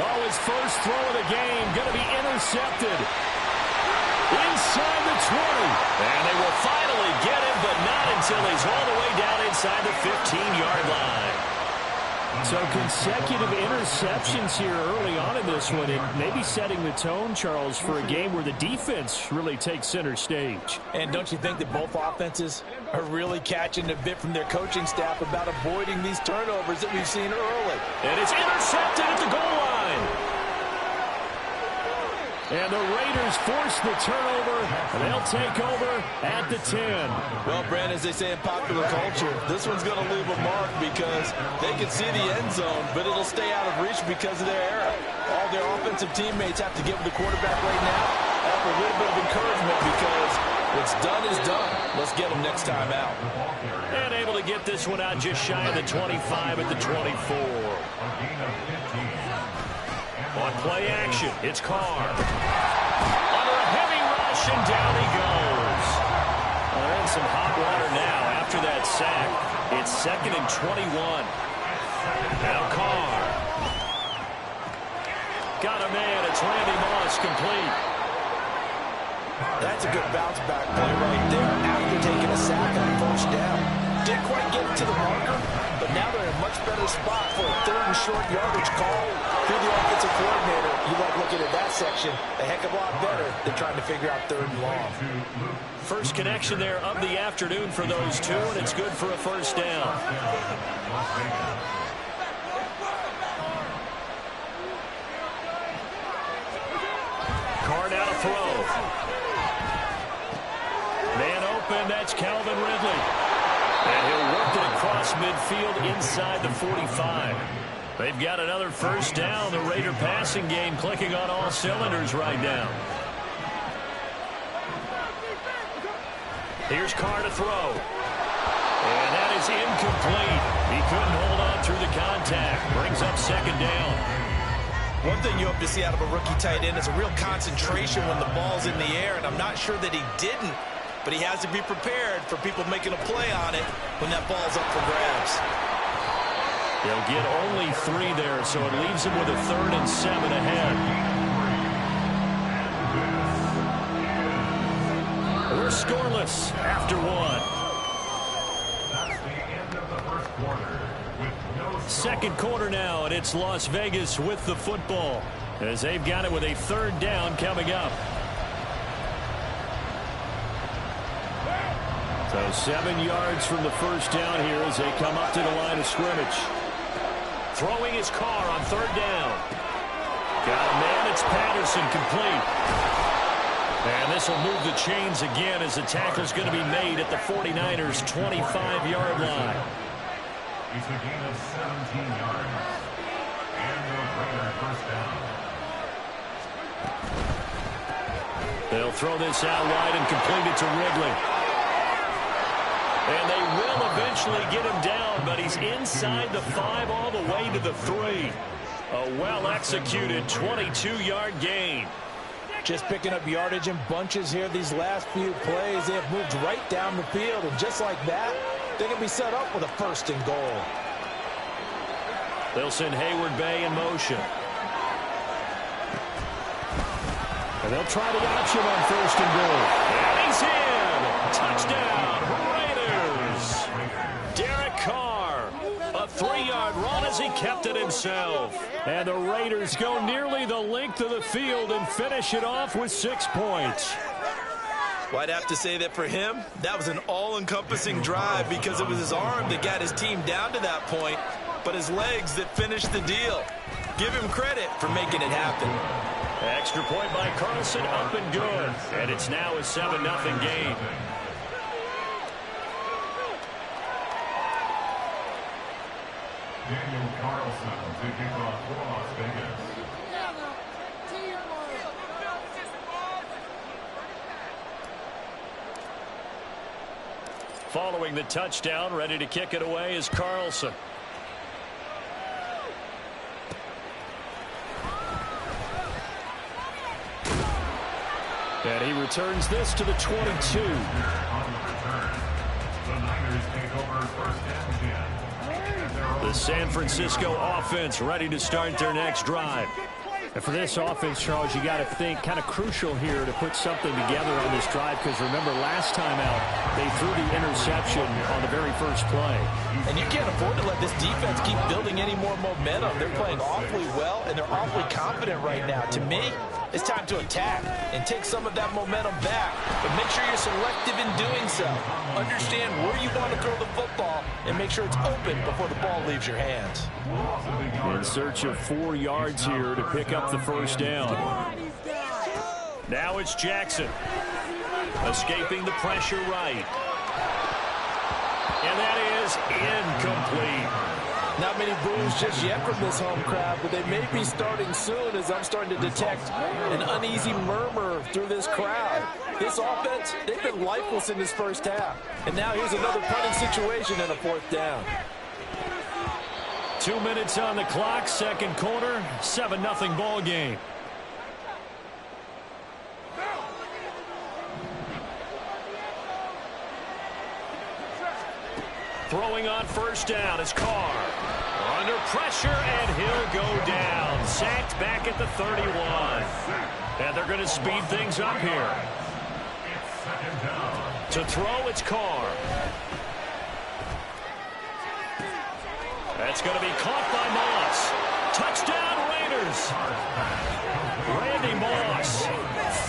Oh, his first throw of the game going to be intercepted. Inside the 20. And they will finally get him, but not until he's all the way down inside the 15-yard line. So consecutive interceptions here early on in this one, and maybe setting the tone, Charles, for a game where the defense really takes center stage. And don't you think that both offenses are really catching a bit from their coaching staff about avoiding these turnovers that we've seen early? And it's intercepted at the goal line. And the Raiders force the turnover, and they'll take over at the 10. Well, Brandon, as they say in popular culture, this one's going to leave a mark because they can see the end zone, but it'll stay out of reach because of their error. All their offensive teammates have to give the quarterback right now offer a little bit of encouragement because what's done is done. Let's get them next time out. And able to get this one out just shy of the 25 at the 24. On play action, it's Carr. Under a heavy rush, and down he goes. Well, they're in some hot water now after that sack. It's 2nd and 21. Now Carr. Got a man, it's Randy Moss, complete. That's a good bounce back play right there after taking a sack on first down. Didn't quite get to the marker, but now they're in a much better spot for a 3rd and short yardage call. If you're the offensive coordinator, you like looking at that section a heck of a lot better than trying to figure out 3rd and long. First connection there of the afternoon for those two, and it's good for a first down. Carr now to throw. Man open, that's Calvin Ridley. And he'll work it across midfield inside the 45. They've got another first down. The Raider passing game clicking on all cylinders right now. Here's Carr to throw. And that is incomplete. He couldn't hold on through the contact. Brings up 2nd down. One thing you hope to see out of a rookie tight end is a real concentration when the ball's in the air, and I'm not sure that he didn't, but he has to be prepared for people making a play on it when that ball's up for grabs. They'll get only 3 there, so it leaves him with a 3rd and 7 ahead. We're scoreless after 1. Second quarter now, and it's Las Vegas with the football as they've got it with a 3rd down coming up. So 7 yards from the first down here as they come up to the line of scrimmage. Throwing his Carr on 3rd down. Got a man, it's Patterson, complete. And this will move the chains again as the tackle's going to be made at the 49ers' 25-yard line. It's a gain of 17 yards. And the Raider first down. They'll throw this out wide and complete it to Ridley. And they will eventually get him down, but he's inside the 5 all the way to the 3. A well-executed 22-yard gain. Just picking up yardage in bunches here these last few plays. They have moved right down the field, and just like that, they can be set up with a 1st and goal. They'll send Hayward Bay in motion. And they'll try the option on 1st and goal. And he's in! Touchdown, Raiders! Derek Carr, a 3-yard run as he kept it himself. And the Raiders go nearly the length of the field and finish it off with 6 points. Well, I'd have to say that for him, that was an all-encompassing drive because it was his arm that got his team down to that point, but his legs that finished the deal. Give him credit for making it happen. Extra point by Carlson, up and good. And it's now a 7-0 game. Daniel Carlson to kick off for Las Vegas. Following the touchdown, ready to kick it away is Carlson. And he returns this to the 22. On the return, the Niners take over first and 10. The San Francisco offense ready to start their next drive. And for this offense, Charles, you got to think kind of crucial here to put something together on this drive, because remember last time out they threw the interception on the very first play. And you can't afford to let this defense keep building any more momentum. They're playing awfully well, and they're awfully confident right now. To me, it's time to attack and take some of that momentum back, but make sure you're selective in doing so. Understand where you want to throw the football and make sure it's open before the ball leaves your hands. In search of 4 yards here to pick up the first down. Now it's Jackson. Escaping the pressure right. And that is incomplete. Not many boos just yet from this home crowd, but they may be starting soon, as I'm starting to detect an uneasy murmur through this crowd. This offense, they've been lifeless in this first half. And now here's another punting situation and a 4th down. 2 minutes on the clock, second quarter, 7-0 ball game. Throwing on first down is Carr. Under pressure, and he'll go down. Sacked back at the 31. And they're going to speed things up here. To throw, it's Carr. That's going to be caught by Moss. Touchdown, Raiders. Randy Moss,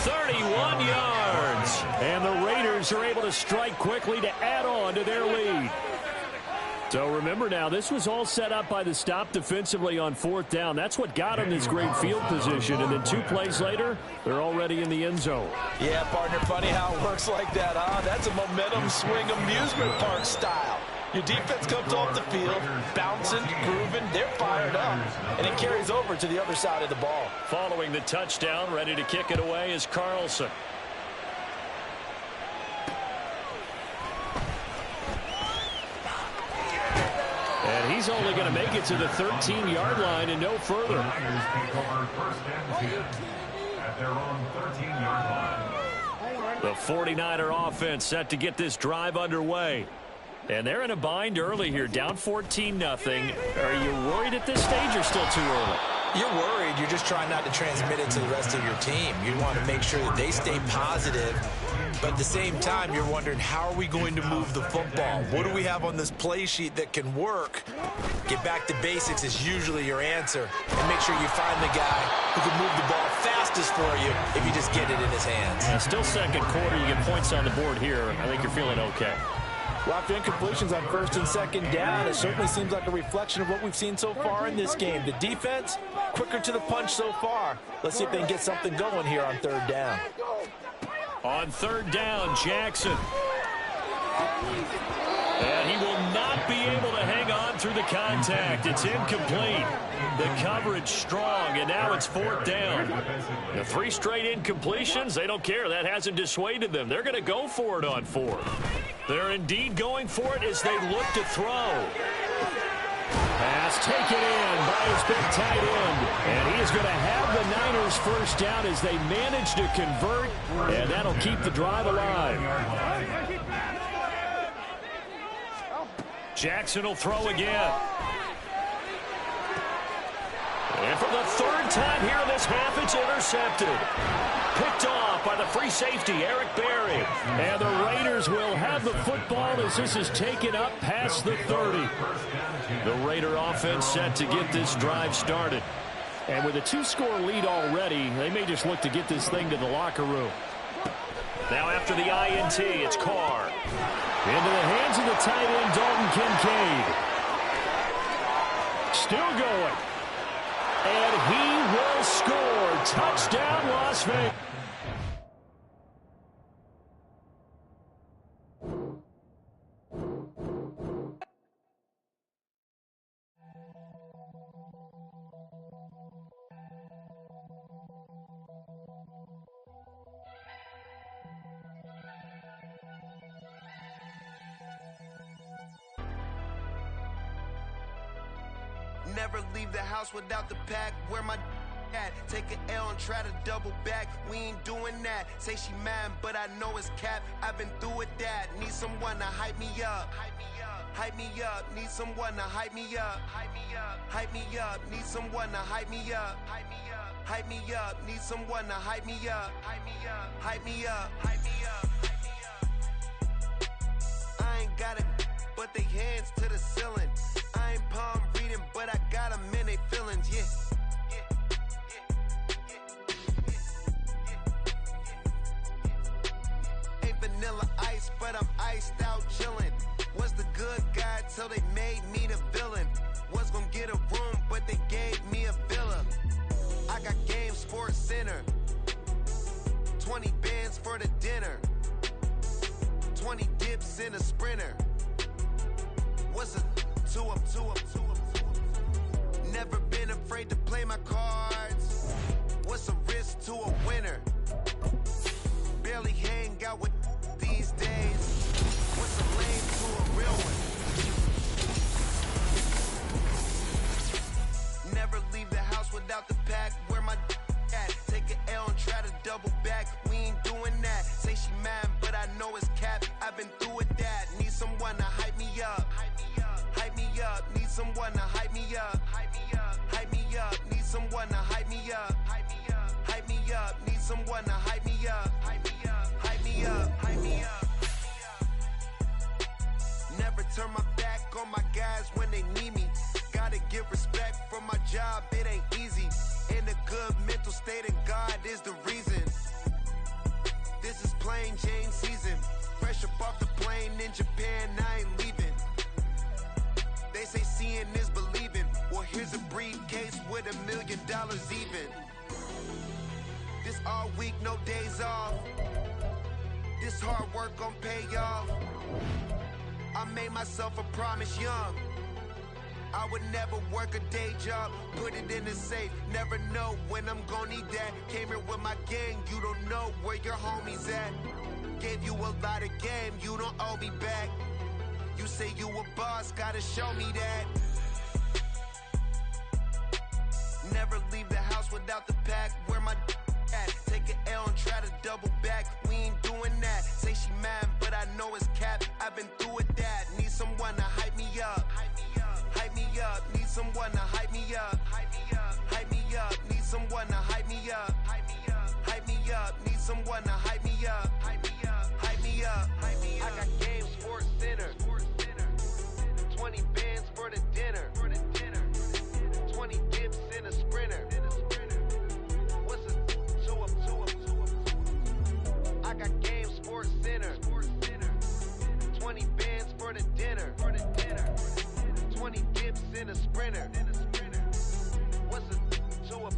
31 yards. And the Raiders are able to strike quickly to add on to their lead. So remember now, this was all set up by the stop defensively on 4th down. That's what got them this great field position. And then 2 plays later, they're already in the end zone. Yeah, partner, funny how it works like that, huh? That's a momentum swing amusement park style. Your defense comes off the field, bouncing, grooving, they're fired up, and it carries over to the other side of the ball. Following the touchdown, ready to kick it away is Carlson. And he's only going to make it to the 13-yard line and no further. The Niners take over first and 10 at their own 13-yard line. The 49er offense set to get this drive underway. And they're in a bind early here, down 14-0. Are you worried at this stage or still too early? You're worried. You're just trying not to transmit it to the rest of your team. You want to make sure that they stay positive. But at the same time, you're wondering, how are we going to move the football? What do we have on this play sheet that can work? Get back to basics is usually your answer. And make sure you find the guy who can move the ball fastest for you if you just get it in his hands. Yeah, still second quarter. You get points on the board here. I think you're feeling okay. Well, after incompletions on first and second down, it certainly seems like a reflection of what we've seen so far in this game. The defense, quicker to the punch so far. Let's see if they can get something going here on 3rd down. On 3rd down, Jackson. And he will not be able to hang on through the contact. It's incomplete. The coverage strong, and now it's 4th down. The 3 straight incompletions, they don't care. That hasn't dissuaded them. They're going to go for it on 4th. They're indeed going for it as they look to throw. Pass taken in by his big tight end. And he is going to have the Niners first down as they manage to convert, and that'll keep the drive alive. Jackson will throw again. And for the 3rd time here in this half, it's intercepted. Picked off by the free safety, Eric Berry. And the Raiders will have the football as this is taken up past the 30. The Raider offense set to get this drive started. And with a 2-score lead already, they may just look to get this thing to the locker room. Now after the INT, it's Carr. Into the hands of the tight end, Dalton Kincaid. Still going. And he will score. Touchdown, Las Vegas. Never leave the house without the pack. Where my at? Take an L and try to double back. We ain't doing that. Say she mad, but I know it's cap. I've been through with that. Need someone to hype me up. Hype me up. Need someone to hype me up. Hype me up. Need someone to hype me up. Hype me up. Need someone to hype me up. Hype me up. Hype me up. Hype me up. I ain't got it, but they hands to the ceiling. I ain't palm reading, but I got them in they feelings, yeah. Ain't vanilla ice, but I'm iced out chillin'. Was the good guy till they made me the villain. Was gonna get a room, but they gave me a villa. I got Game Sports Center. 20 bands for the dinner. 20 dips in a sprinter. What's a two up? Never been afraid to play my cards. What's a risk to a winner? Barely hang out with these days. What's a lame to a real one? Never leave the house without the pack. Where my at? Take an L and try to double back. We ain't doing that. Say she mad, but I know it's cap. I've been through with that. Need someone to hype me up. Hype me up. Need someone to hype me up. Hype me up. Need someone to hype me up. Hype me up. Need someone to hype me up. Hype me up. Hype me up. Never turn my back on my guys when they need me. Gotta give respect for my job, it ain't easy. In a good mental state and God is the reason. This is plain Jane season. Fresh up off the plane in Japan, I ain't leaving. They say seeing is believing. Well, here's a briefcase with $1 million even. This all week, no days off. This hard work gon' pay off. I made myself a promise young. I would never work a day job, put it in the safe. Never know when I'm gon' need that. Came here with my gang, you don't know where your homies at. Gave you a lot of game, you don't owe me back. You say you a boss, gotta show me that. Never leave the house without the pack. Where my at? Take an L and try to double back. We ain't doing that. Say she mad, but I know it's cap. I've been through with that. Need someone to hype me up. Hype me up. Need someone to hype me up. Hype me up. Need someone to hype me up. Hype me up. Need someone to hype me up. Hype me up. I got Game Sports Center. 20 bands for the dinner. 20 dips in a sprinter. What's a two up? I got Game Sports Center. 20 bands for the dinner. 20 dips in a sprinter. What's a two up?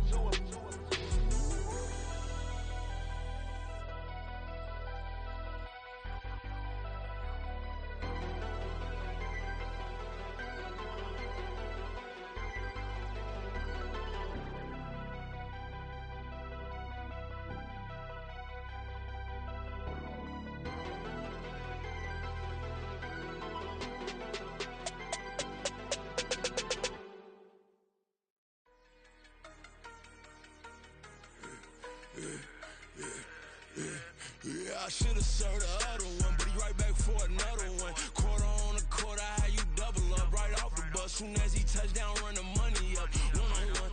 Yeah, I should've served the other one, but he right back for another one. Quarter on a quarter, how you double up right off the bus. Soon as he touch down, run the money up. One-on-one.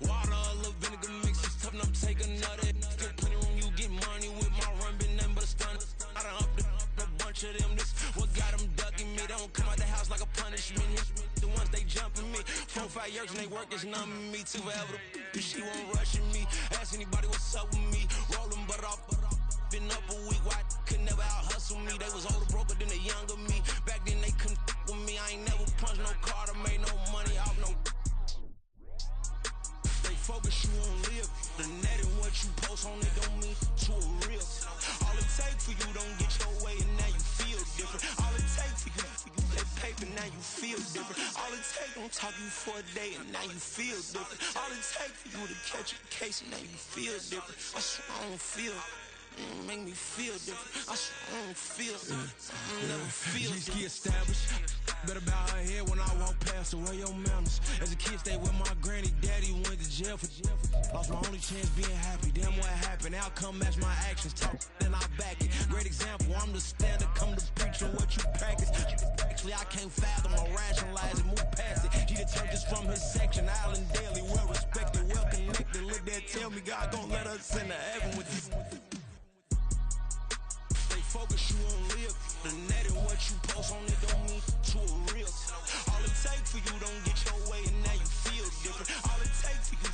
Water, a little vinegar mix, it's tough enough to take another. Still plenty room, you get money with my run, been nothing but a stun. I done upped a bunch of them. This what got them ducking me. They don't come out the house like a punishment. The ones they jumping me. 4-5 years and they work is numbing me. Too forever the she won't rushing me. Ask anybody what's up with me. Rolling butt off. Been up a week, why could never out hustle me? They was older, broker than the younger me. Back then they couldn't with me. I ain't never punched no card or made no money off no. They focus, you won't live. The next take don't talk you for a day and now you feel different. All it take for you to catch a case and now you feel different. I swear I don't feel. Make me feel different. I swear I don't feel. Never feel different. Established. Better bow her head when I walk past her. Where your manners? As a kid, stayed with my granny. Daddy went to jail for. Lost my only chance being happy. Damn, what happened? Outcome match my actions. Talk, then I back it. Great example. I'm the standard. Come to preach on what you practice. Actually, I can't fathom or rationalize it. Move past it. He determined this from his section. Island Daily, well respected, well connected. Look there, tell me God gon' let us into heaven with this. Focus, you won't live. The net and what you post on it don't mean to a real. All it take for you don't get your way and now you feel different. All it take for you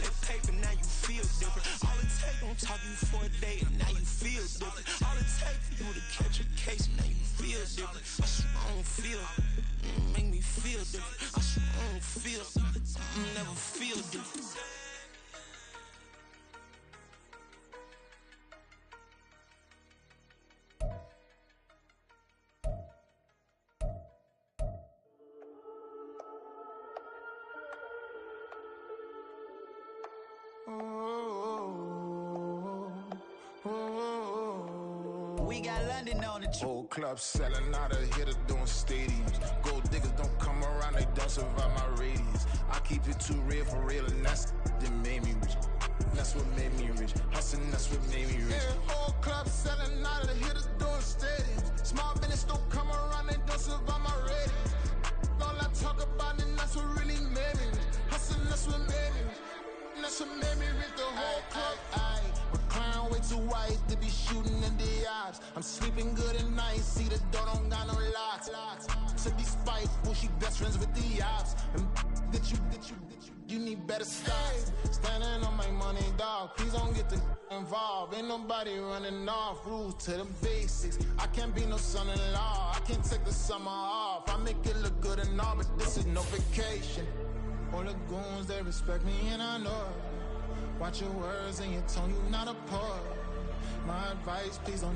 that paper, now you feel different. All it take don't talk you for a day and now you feel different. All it take for you to catch a case and now you feel different. I swear I don't feel. Make me feel different. I swear I don't feel. Never feel different. We got London on the Whole club selling out of hitter doing stadiums. Gold diggers don't come around, they don't survive my radius. I keep it too real for real, and that's that made me rich. That's what made me rich. Hustling, that's what made me rich. Yeah, whole club selling out of hitters doing stadiums. Small business don't come around, they don't survive my radius. All I talk about, and that's what really made me rich. Hustling, that's what made me rich. And that's what made me rich. The whole club. Clown way too white to be shooting in the eyes. I'm sleeping good at night, see the door don't got no locks. To be spiteful, she best friends with the ops. And you need better stop. Standing on my money, dog. Please don't get the involved. Ain't nobody running off. Rules to the basics. I can't be no son-in-law. I can't take the summer off. I make it look good and all, but this is no vacation. All the goons, they respect me and I know it. Watch your words and your tone, you not a poet. My advice, please don't